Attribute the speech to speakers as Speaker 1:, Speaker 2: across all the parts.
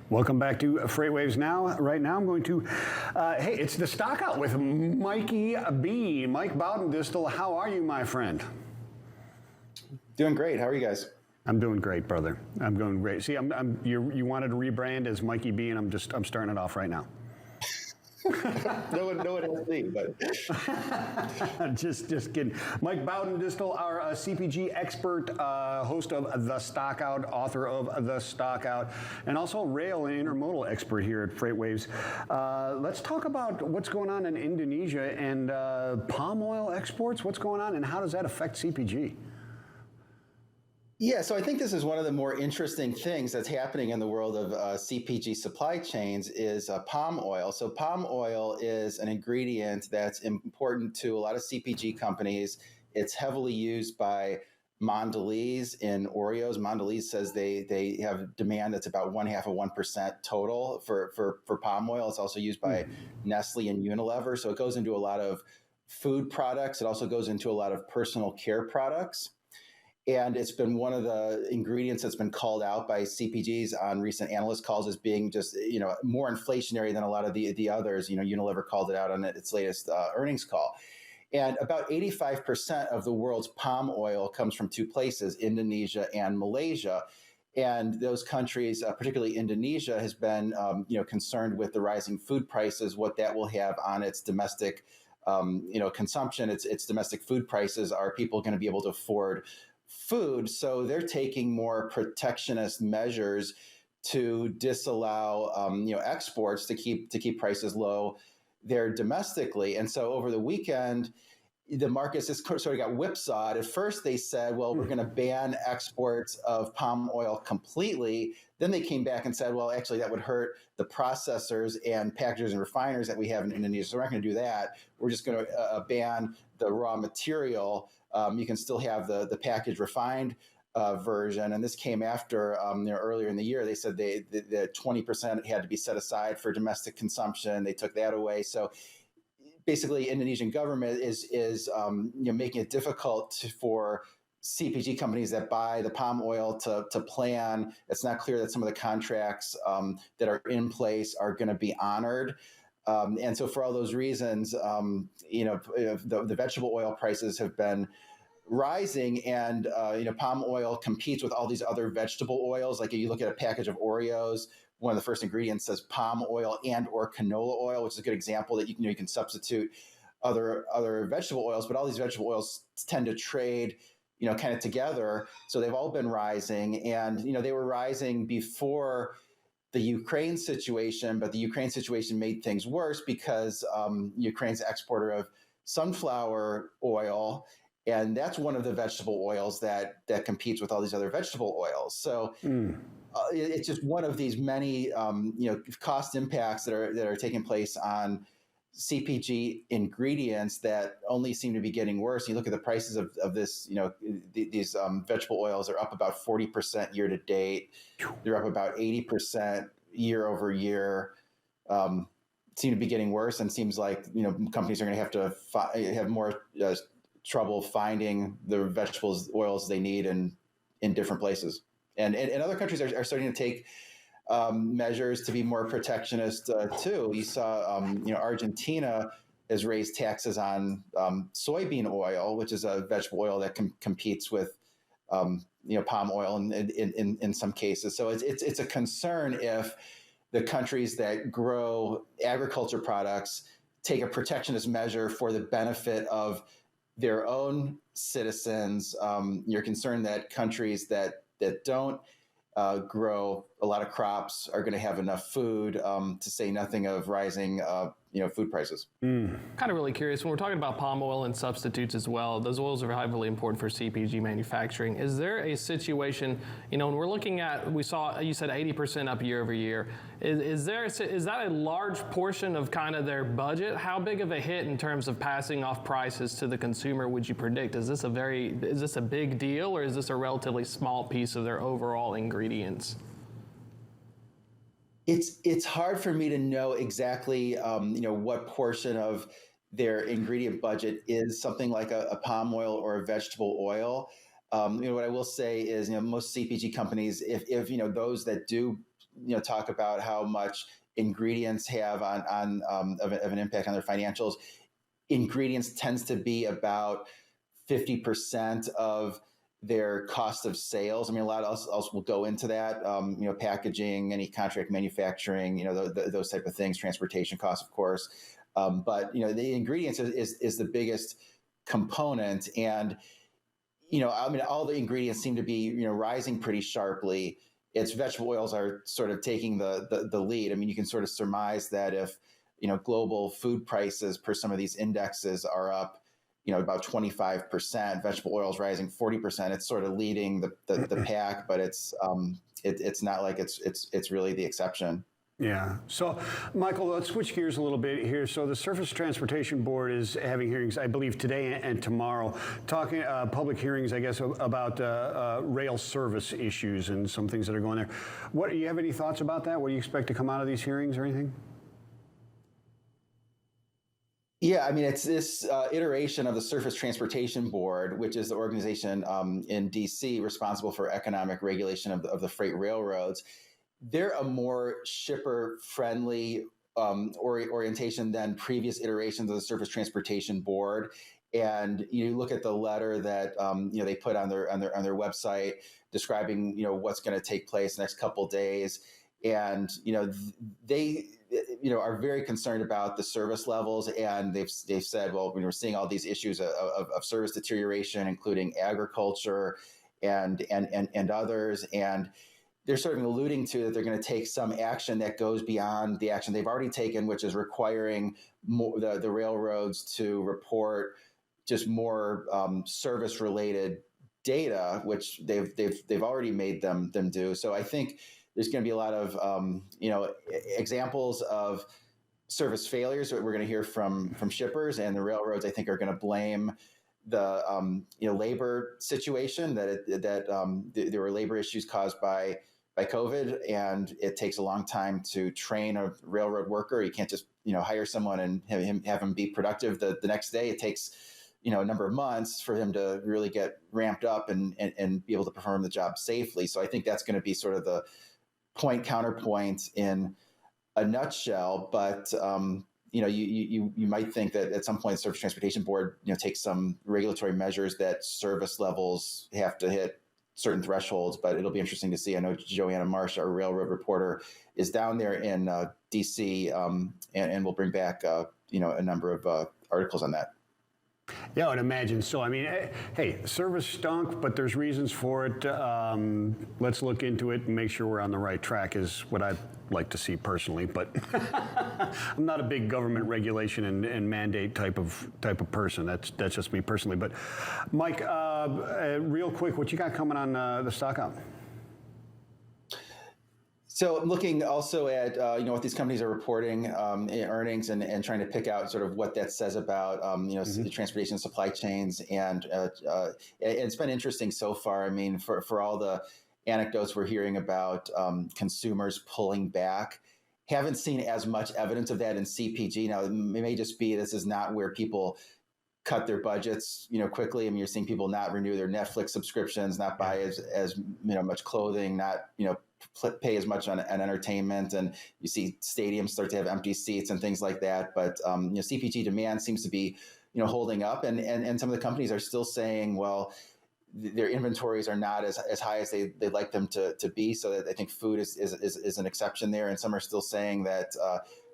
Speaker 1: Welcome back to FreightWaves Now. Right now I'm going to, hey, it's the stock out with Mikey B. Mike Baudendistel. How are you, my friend?
Speaker 2: Doing great. How are you guys?
Speaker 1: I'm doing great, brother. I'm doing great. See, you wanted to rebrand as Mikey B, and I'm starting it off right now.
Speaker 2: No one has me, but
Speaker 1: just kidding. Mike Baudendistel, our CPG expert, host of The Stock Out, author of The Stock Out, and also rail and intermodal expert here at FreightWaves. Let's talk about what's going on in Indonesia and palm oil exports. What's going on, and how does that affect CPG?
Speaker 2: yeah, so I think this is one of the more interesting things that's happening in the world of CPG supply chains is palm oil. So palm oil is an ingredient that's important to a lot of CPG companies. It's heavily used by Mondelez in Oreos. Mondelez says they have demand that's about 0.5% total for palm oil. It's also used by Nestle and Unilever. So it goes into a lot of food products. It also goes into a lot of personal care products. And it's been one of the ingredients that's been called out by CPGs on recent analyst calls as being just, more inflationary than a lot of the others. Unilever called it out on its latest earnings call. And about 85% of the world's palm oil comes from two places, Indonesia and Malaysia. And those countries, particularly Indonesia, has been, concerned with the rising food prices, what that will have on its domestic, consumption. Its domestic food prices. Are people going to be able to afford food? So they're taking more protectionist measures to disallow, exports to keep prices low there domestically. And so over the weekend, the markets just sort of got whipsawed. At first, they said, well, we're going to ban exports of palm oil completely. Then they came back and said, well, actually, that would hurt the processors and packagers and refiners that we have in Indonesia. So we're not going to do that. We're just going to ban the raw material. You can still have the packaged refined version. And this came after earlier in the year, they said the 20% had to be set aside for domestic consumption. They took that away. So basically, Indonesian government is making it difficult for CPG companies that buy the palm oil to plan. It's not clear that some of the contracts that are in place are going to be honored. And so for all those reasons, the vegetable oil prices have been rising, and palm oil competes with all these other vegetable oils. Like if you look at a package of Oreos, one of the first ingredients says palm oil and or canola oil, which is a good example that you can substitute other vegetable oils. But all these vegetable oils tend to trade kind of together. So they've all been rising, and they were rising before the Ukraine situation, but the Ukraine situation made things worse because Ukraine's exporter of sunflower oil, and that's one of the vegetable oils that competes with all these other vegetable oils. So it's just one of these many cost impacts that are taking place on CPG ingredients that only seem to be getting worse. You look at the prices of this, these vegetable oils are up about 40% year to date. They're up about 80% year over year. Seem to be getting worse, and seems like companies are going to have to have more trouble finding the vegetables oils they need in different places. And other countries are starting to take measures to be more protectionist too. You saw, Argentina has raised taxes on soybean oil, which is a vegetable oil that competes with palm oil in some cases. So it's a concern if the countries that grow agriculture products take a protectionist measure for the benefit of their own citizens. You're concerned that countries that don't grow a lot of crops are going to have enough food, to say nothing of rising food prices.
Speaker 3: Kind of really curious, when we're talking about palm oil and substitutes as well, those oils are heavily important for CPG manufacturing. Is there a situation, when we're looking at, we saw, you said 80% up year over year, is that a large portion of kind of their budget? How big of a hit in terms of passing off prices to the consumer would you predict? Is this a big deal, or is this a relatively small piece of their overall ingredients?
Speaker 2: It's hard for me to know exactly, what portion of their ingredient budget is something like a palm oil or a vegetable oil. What I will say is, most CPG companies, if those that do talk about how much ingredients have of an impact on their financials. Ingredients tends to be about 50% of their cost of sales. I mean, a lot else will go into that. Packaging, any contract manufacturing, those type of things, transportation costs, of course. But the ingredients is the biggest component, and all the ingredients seem to be rising pretty sharply. It's vegetable oils are sort of taking the lead. I mean, you can sort of surmise that if global food prices per some of these indexes are up about 25%, vegetable oils rising 40%. It's sort of leading the pack, but it's not like it's really the exception.
Speaker 1: Yeah. So, Michael, let's switch gears a little bit here. So the Surface Transportation Board is having hearings, I believe, today and tomorrow, talking public hearings, I guess, about rail service issues and some things that are going there. Do you have any thoughts about that? What do you expect to come out of these hearings or anything?
Speaker 2: Yeah, I mean, it's this iteration of the Surface Transportation Board, which is the organization in D.C. responsible for economic regulation of the freight railroads. They're a more shipper-friendly orientation than previous iterations of the Surface Transportation Board. And you look at the letter that they put on their website describing what's going to take place the next couple of days, and they are very concerned about the service levels, and they've said, well, we're seeing all these issues of service deterioration, including agriculture and others, and they're sort of alluding to that they're going to take some action that goes beyond the action they've already taken, which is requiring the railroads to report just more service-related data, which they've already made them do. So I think there's going to be a lot of examples of service failures that we're going to hear from shippers, and the railroads, I think, are going to blame the labor situation, that there were labor issues caused by COVID, and it takes a long time to train a railroad worker. You can't just hire someone and have him be productive the next day. It takes a number of months for him to really get ramped up and be able to perform the job safely. So I think that's going to be sort of the counterpoint in a nutshell. But you might think that at some point the Surface Transportation Board takes some regulatory measures that service levels have to hit certain thresholds, but it'll be interesting to see. I know Joanna Marsh, our railroad reporter, is down there in D.C. And we'll bring back a number of articles on that.
Speaker 1: Yeah, I would imagine so. I mean, hey, service stunk, but there's reasons for it. Let's look into it and make sure we're on the right track is what I'd like to see personally. But I'm not a big government regulation and mandate type of person. That's just me personally. But Mike, real quick, what you got coming on the stock out?
Speaker 2: So I'm looking also at what these companies are reporting in earnings and trying to pick out sort of what that says about the transportation supply chains, and it's been interesting so far. I mean, for all the anecdotes we're hearing about consumers pulling back, haven't seen as much evidence of that in CPG. Now, it may just be this is not where people cut their budgets quickly. I mean, you're seeing people not renew their Netflix subscriptions, not buy as much clothing, not pay as much on entertainment, and you see stadiums start to have empty seats and things like that. But CPG demand seems to be holding up, and some of the companies are still saying, well, their inventories are not as high as they'd like them to be. So that I think food is an exception there, and some are still saying that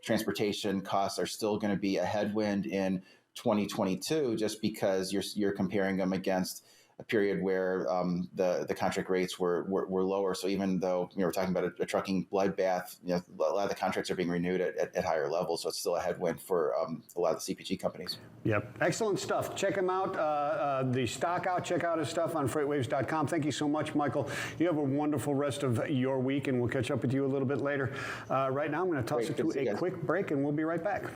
Speaker 2: transportation costs are still going to be a headwind in 2022, just because you're comparing them against a period where the contract rates were lower. So even though we're talking about a trucking bloodbath, a lot of the contracts are being renewed at higher levels. So it's still a headwind for a lot of the CPG companies. Yep,
Speaker 1: excellent stuff. Check him out. The stock out. Check out his stuff on FreightWaves.com. Thank you so much, Michael. You have a wonderful rest of your week, and we'll catch up with you a little bit later. Right now, I'm going to toss it to a quick break, and we'll be right back.